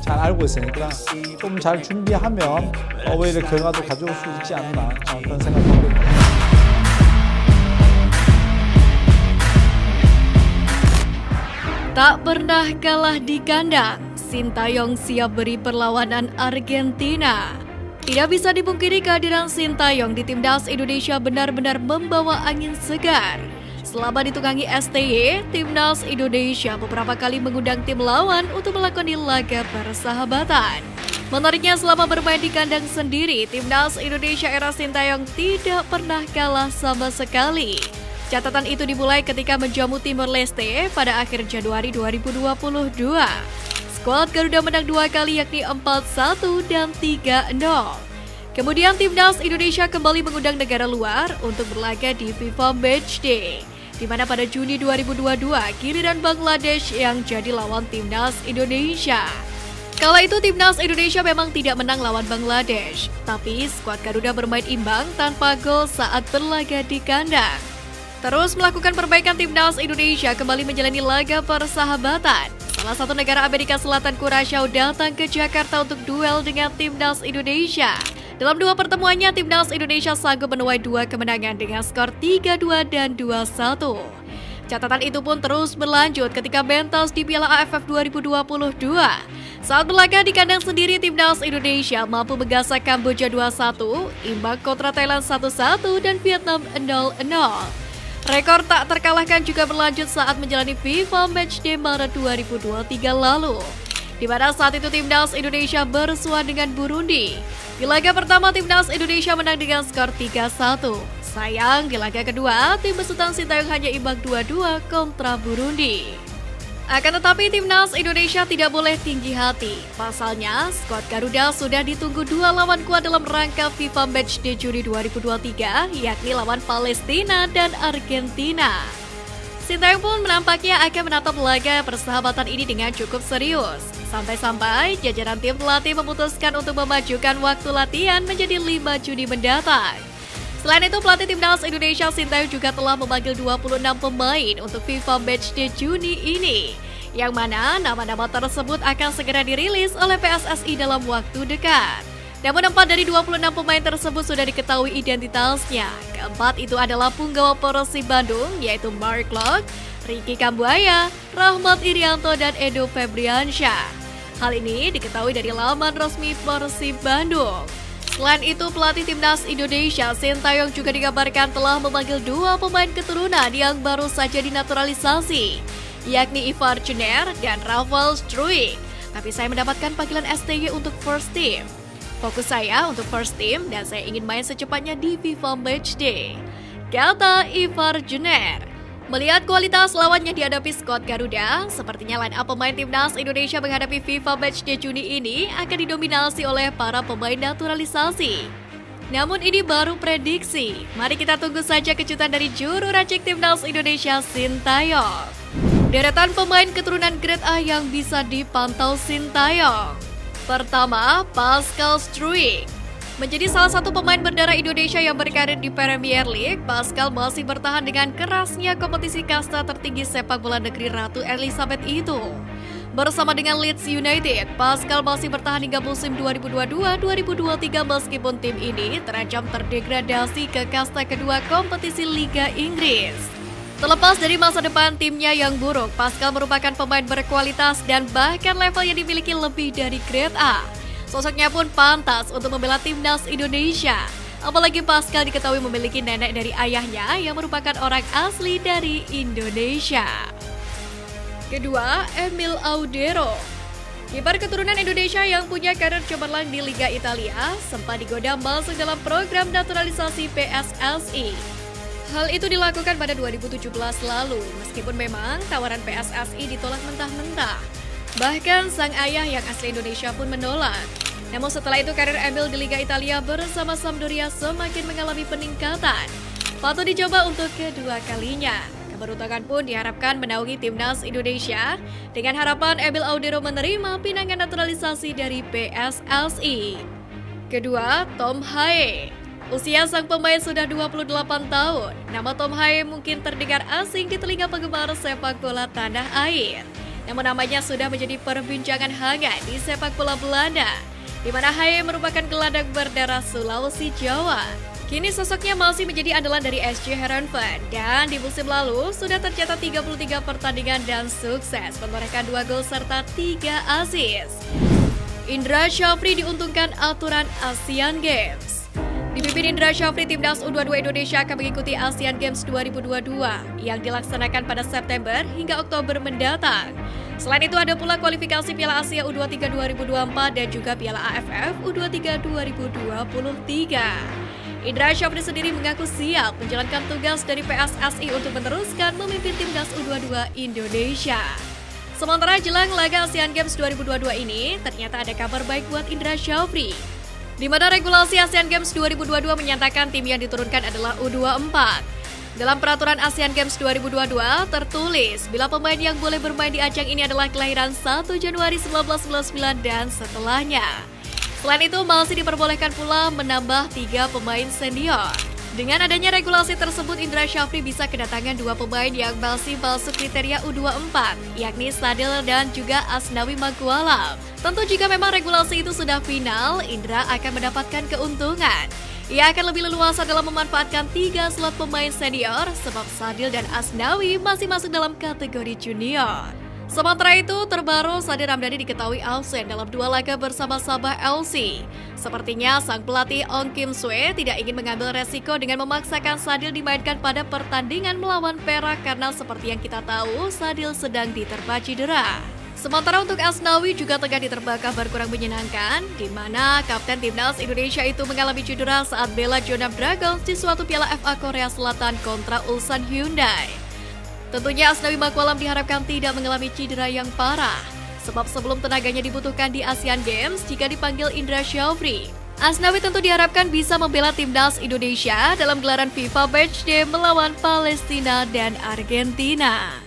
잘 알고 있으니까 좀 잘 준비하면 오히려 결과도 가져올 수 있지 않나 그런 생각하고 있습니다. Tak pernah kalah di kandang, Sintayong siap beri perlawanan Argentina. Tidak bisa dipungkiri kehadiran Sintayong di Timnas Indonesia benar-benar membawa angin segar. Selama ditunggangi STY, Timnas Indonesia beberapa kali mengundang tim lawan untuk melakoni laga persahabatan. Menariknya selama bermain di kandang sendiri, Timnas Indonesia era Sintayong tidak pernah kalah sama sekali. Catatan itu dimulai ketika menjamu Timor Leste pada akhir Januari 2022. Skuad Garuda menang 2 kali yakni 4-1 dan 3-0. Kemudian Timnas Indonesia kembali mengundang negara luar untuk berlaga di FIFA Matchday, di mana pada Juni 2022 giliran Bangladesh yang jadi lawan Timnas Indonesia. Kala itu Timnas Indonesia memang tidak menang lawan Bangladesh, tapi skuad Garuda bermain imbang tanpa gol saat berlaga di kandang. Terus melakukan perbaikan, Timnas Indonesia kembali menjalani laga persahabatan. Salah satu negara Amerika Selatan, Curaçao, datang ke Jakarta untuk duel dengan Timnas Indonesia. Dalam 2 pertemuannya, Timnas Indonesia sanggup menuai 2 kemenangan dengan skor 3-2 dan 2-1. Catatan itu pun terus berlanjut ketika pentas di Piala AFF 2022. Saat berlaga di kandang sendiri, Timnas Indonesia mampu menggasak Kamboja 2-1, imbang kontra Thailand 1-1 dan Vietnam 0-0. Rekor tak terkalahkan juga berlanjut saat menjalani FIFA Matchday Maret 2023 lalu, di mana saat itu Timnas Indonesia bersuah dengan Burundi. Di laga pertama, Timnas Indonesia menang dengan skor 3-1. Sayang, di laga kedua, tim besutan Sintayong hanya imbang 2-2 kontra Burundi. Akan tetapi Timnas Indonesia tidak boleh tinggi hati. Pasalnya, skuad Garuda sudah ditunggu 2 lawan kuat dalam rangka FIFA Matchday Juni 2023, yakni lawan Palestina dan Argentina. Sintayong pun menampaknya akan menatap laga persahabatan ini dengan cukup serius. Sampai-sampai jajaran tim pelatih memutuskan untuk memajukan waktu latihan menjadi 5 Juni mendatang. Selain itu, pelatih Timnas Indonesia Sintayong juga telah memanggil 26 pemain untuk FIFA Matchday Juni ini, yang mana nama-nama tersebut akan segera dirilis oleh PSSI dalam waktu dekat. Namun 4 dari 26 pemain tersebut sudah diketahui identitasnya. Keempat itu adalah punggawa Persib Bandung, yaitu Mark Locke, Ricky Kambuaya, Rahmat Irianto, dan Edo Febriansyah. Hal ini diketahui dari laman resmi Persib Bandung. Selain itu, pelatih Timnas Indonesia Sintayong juga dikabarkan telah memanggil 2 pemain keturunan yang baru saja dinaturalisasi, yakni Ivar Jenner dan Rafael Struijk. Tapi saya mendapatkan panggilan STY untuk first team. Fokus saya untuk first team dan saya ingin main secepatnya di FIFA Matchday, kata Ivar Jenner. Melihat kualitas lawannya dihadapi skuad Garuda, sepertinya line up pemain Timnas Indonesia menghadapi FIFA Matchday Juni ini akan didominasi oleh para pemain naturalisasi. Namun ini baru prediksi. Mari kita tunggu saja kejutan dari juru racik Timnas Indonesia Sintayong. Deretan pemain keturunan grade A yang bisa dipantau Sintayong. Pertama, Pascal Struijk. Menjadi salah satu pemain berdarah Indonesia yang berkarir di Premier League, Pascal masih bertahan dengan kerasnya kompetisi kasta tertinggi sepak bola negeri Ratu Elizabeth itu. Bersama dengan Leeds United, Pascal masih bertahan hingga musim 2022-2023 meskipun tim ini terancam terdegradasi ke kasta kedua kompetisi Liga Inggris. Terlepas dari masa depan timnya yang buruk, Pascal merupakan pemain berkualitas dan bahkan level yang dimiliki lebih dari grade A. Sosoknya pun pantas untuk membela Timnas Indonesia. Apalagi Pascal diketahui memiliki nenek dari ayahnya yang merupakan orang asli dari Indonesia. Kedua, Emil Audero. Kiper keturunan Indonesia yang punya karir cemerlang di Liga Italia sempat digoda masuk dalam program naturalisasi PSSI. Hal itu dilakukan pada 2017 lalu, meskipun memang tawaran PSSI ditolak mentah-mentah. Bahkan sang ayah yang asli Indonesia pun menolak. Namun setelah itu karir Emil di Liga Italia bersama Sampdoria semakin mengalami peningkatan. Patut dicoba untuk kedua kalinya. Keberuntungan pun diharapkan menaungi Timnas Indonesia dengan harapan Emil Audero menerima pinangan naturalisasi dari PSSI. Kedua, Tom Haye. Usia sang pemain sudah 28 tahun. Nama Tom Haye mungkin terdengar asing di telinga penggemar sepak bola tanah air. namun namanya sudah menjadi perbincangan hangat di sepak bola Belanda, di mana Haye merupakan gelandang berdarah Sulawesi Jawa. Kini sosoknya masih menjadi andalan dari SC Heerenveen dan di musim lalu sudah tercatat 33 pertandingan dan sukses menorehkan 2 gol serta 3 assist. Indra Syafri diuntungkan aturan Asian Games. Dipimpin Indra Syafri, timnas U22 Indonesia akan mengikuti Asian Games 2022 yang dilaksanakan pada September hingga Oktober mendatang. Selain itu ada pula kualifikasi Piala Asia U23 2024 dan juga Piala AFF U23 2023. Indra Syafri sendiri mengaku siap menjalankan tugas dari PSSI untuk meneruskan memimpin timnas U22 Indonesia. Sementara jelang laga Asian Games 2022 ini, ternyata ada kabar baik buat Indra Syafri, di mana regulasi Asian Games 2022 menyatakan tim yang diturunkan adalah U24. Dalam peraturan Asian Games 2022 tertulis bila pemain yang boleh bermain di ajang ini adalah kelahiran 1 Januari 1999 dan setelahnya. Selain itu masih diperbolehkan pula menambah 3 pemain senior. Dengan adanya regulasi tersebut, Indra Syafri bisa kedatangan 2 pemain yang masih masuk kriteria U24, yakni Sadil dan juga Asnawi Mangkualam. Tentu jika memang regulasi itu sudah final, Indra akan mendapatkan keuntungan. Ia akan lebih leluasa dalam memanfaatkan 3 slot pemain senior, sebab Sadil dan Asnawi masih masuk dalam kategori junior. Sementara itu, terbaru Sadil Ramdhani diketahui absen dalam 2 laga bersama Sabah LC. Sepertinya sang pelatih Ong Kim Sue tidak ingin mengambil resiko dengan memaksakan Sadil dimainkan pada pertandingan melawan Perak karena seperti yang kita tahu, Sadil sedang diterpa cedera. Sementara untuk Asnawi juga tengah diterpa kabar kurang menyenangkan, di mana kapten timnas Indonesia itu mengalami cedera saat bela Jeonnam Dragons di suatu Piala FA Korea Selatan kontra Ulsan Hyundai. Tentunya Asnawi Mangkualam diharapkan tidak mengalami cedera yang parah, sebab sebelum tenaganya dibutuhkan di Asian Games jika dipanggil Indra Syafri. Asnawi tentu diharapkan bisa membela timnas Indonesia dalam gelaran FIFA Matchday melawan Palestina dan Argentina.